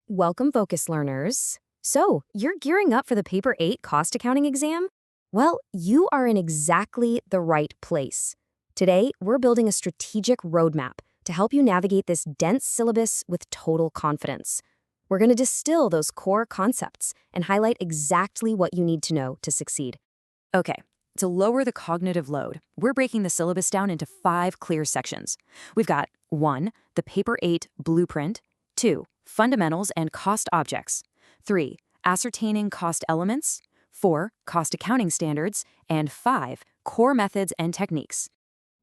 Welcome, focus learners. So, you're gearing up for the Paper 8 cost accounting exam? Well, you are in exactly the right place. Today, we're building a strategic roadmap to help you navigate this dense syllabus with total confidence. We're going to distill those core concepts and highlight exactly what you need to know to succeed. Okay, to lower the cognitive load, we're breaking the syllabus down into 5 clear sections. We've got 1, the Paper 8 blueprint, 2, fundamentals and cost objects, 3, ascertaining cost elements, 4, cost accounting standards, and 5, core methods and techniques.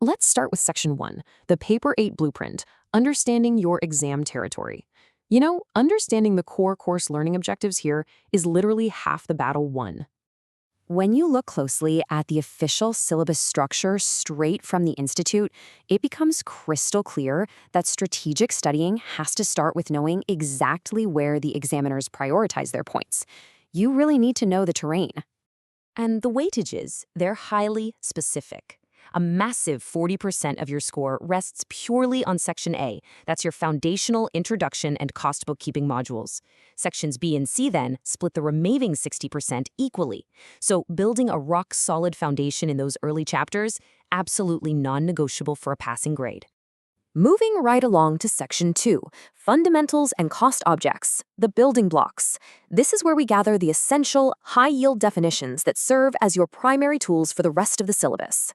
Let's start with Section 1, the Paper 8 Blueprint, Understanding Your Exam Territory. Understanding the core course learning objectives here is literally half the battle won. When you look closely at the official syllabus structure straight from the Institute, it becomes crystal clear that strategic studying has to start with knowing exactly where the examiners prioritize their points. You really need to know the terrain. And the weightages, they're highly specific. A massive 40% of your score rests purely on Section A. That's your foundational, introduction, and cost bookkeeping modules. Sections B and C then split the remaining 60% equally. So building a rock-solid foundation in those early chapters, absolutely non-negotiable for a passing grade. Moving right along to Section 2, Fundamentals and Cost Objects, the building blocks. This is where we gather the essential, high-yield definitions that serve as your primary tools for the rest of the syllabus.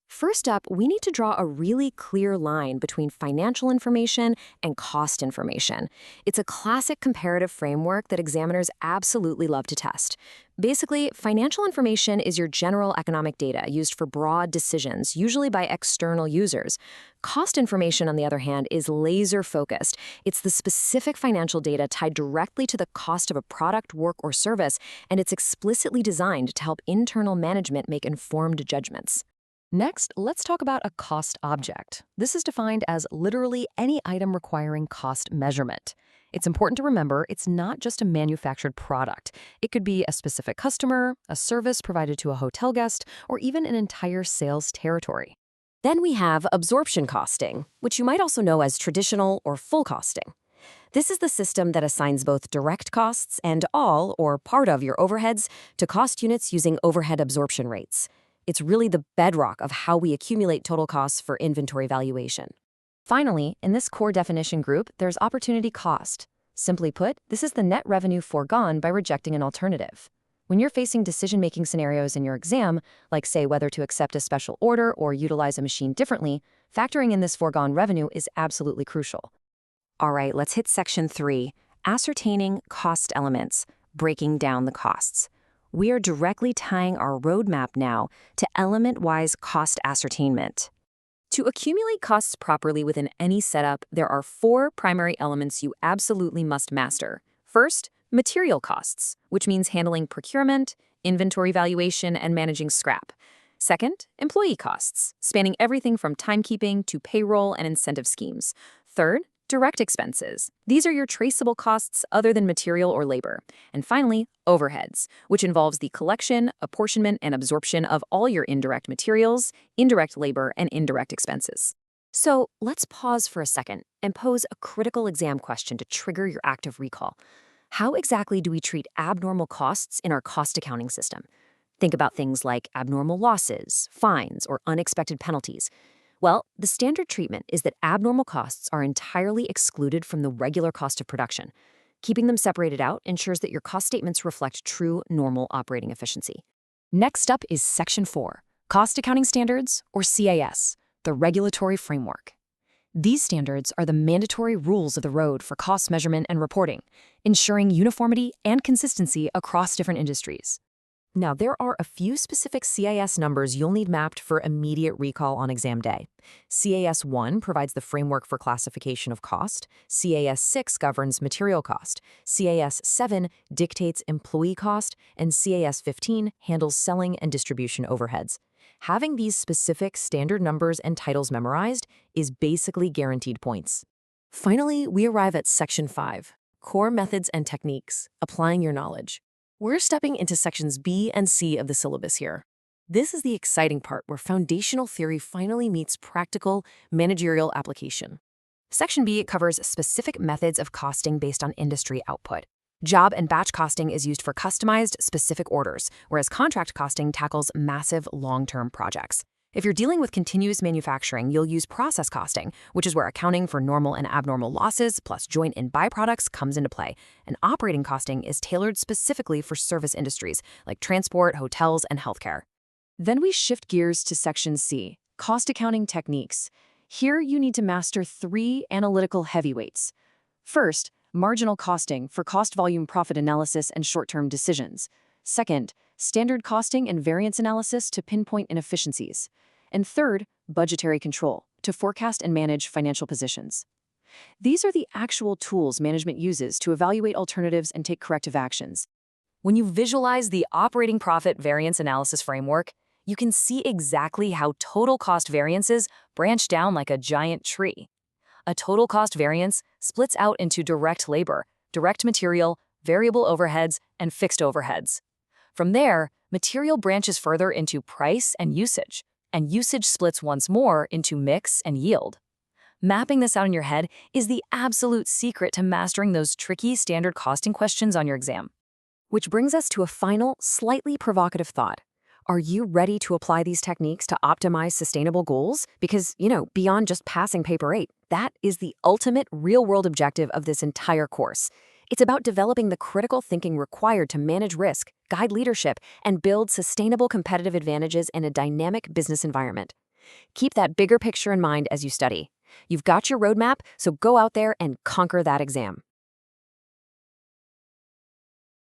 First up, we need to draw a really clear line between financial information and cost information. It's a classic comparative framework that examiners absolutely love to test. Basically, financial information is your general economic data used for broad decisions, usually by external users. Cost information, on the other hand, is laser-focused. It's the specific financial data tied directly to the cost of a product, work, or service, and it's explicitly designed to help internal management make informed judgments. Next, let's talk about a cost object. This is defined as literally any item requiring cost measurement. It's important to remember it's not just a manufactured product. It could be a specific customer, a service provided to a hotel guest, or even an entire sales territory. Then we have absorption costing, which you might also know as traditional or full costing. This is the system that assigns both direct costs and all or part of your overheads to cost units using overhead absorption rates. It's really the bedrock of how we accumulate total costs for inventory valuation. Finally, in this core definition group, there's opportunity cost. Simply put, this is the net revenue foregone by rejecting an alternative. When you're facing decision-making scenarios in your exam, like say whether to accept a special order or utilize a machine differently, factoring in this foregone revenue is absolutely crucial. All right, let's hit Section 3, Ascertaining Cost Elements, Breaking Down the Costs. We are directly tying our roadmap now to element-wise cost ascertainment. To accumulate costs properly within any setup, there are 4 primary elements you absolutely must master. First, material costs, which means handling procurement, inventory valuation, and managing scrap. Second, employee costs, spanning everything from timekeeping to payroll and incentive schemes. Third, direct expenses. These are your traceable costs other than material or labor. And finally, overheads, which involves the collection, apportionment, and absorption of all your indirect materials, indirect labor, and indirect expenses. So let's pause for a second and pose a critical exam question to trigger your active recall. How exactly do we treat abnormal costs in our cost accounting system? Think about things like abnormal losses, fines, or unexpected penalties. Well, the standard treatment is that abnormal costs are entirely excluded from the regular cost of production. Keeping them separated out ensures that your cost statements reflect true normal operating efficiency. Next up is Section 4, Cost Accounting Standards, or CAS, the regulatory framework. These standards are the mandatory rules of the road for cost measurement and reporting, ensuring uniformity and consistency across different industries. Now, there are a few specific CAS numbers you'll need mapped for immediate recall on exam day. CAS 1 provides the framework for classification of cost, CAS 6 governs material cost, CAS 7 dictates employee cost, and CAS 15 handles selling and distribution overheads. Having these specific standard numbers and titles memorized is basically guaranteed points. Finally, we arrive at Section 5, Core Methods and Techniques, Applying Your Knowledge. We're stepping into sections B and C of the syllabus here. This is the exciting part where foundational theory finally meets practical, managerial application. Section B covers specific methods of costing based on industry output. Job and batch costing is used for customized, specific orders, whereas contract costing tackles massive, long-term projects. If you're dealing with continuous manufacturing, you'll use process costing, which is where accounting for normal and abnormal losses plus joint-in byproducts comes into play. And operating costing is tailored specifically for service industries like transport, hotels, and healthcare. Then we shift gears to Section C, cost accounting techniques. Here you need to master 3 analytical heavyweights. First, marginal costing for cost volume profit analysis and short-term decisions. Second, standard costing and variance analysis to pinpoint inefficiencies. And third, budgetary control to forecast and manage financial positions. These are the actual tools management uses to evaluate alternatives and take corrective actions. When you visualize the operating profit variance analysis framework, you can see exactly how total cost variances branch down like a giant tree. A total cost variance splits out into direct labor, direct material, variable overheads, and fixed overheads. From there, material branches further into price and usage splits once more into mix and yield. Mapping this out in your head is the absolute secret to mastering those tricky standard costing questions on your exam. Which brings us to a final, slightly provocative thought. Are you ready to apply these techniques to optimize sustainable goals? Because, beyond just passing paper 8, that is the ultimate real-world objective of this entire course. It's about developing the critical thinking required to manage risk, guide leadership, and build sustainable competitive advantages in a dynamic business environment. Keep that bigger picture in mind as you study. You've got your roadmap, so go out there and conquer that exam.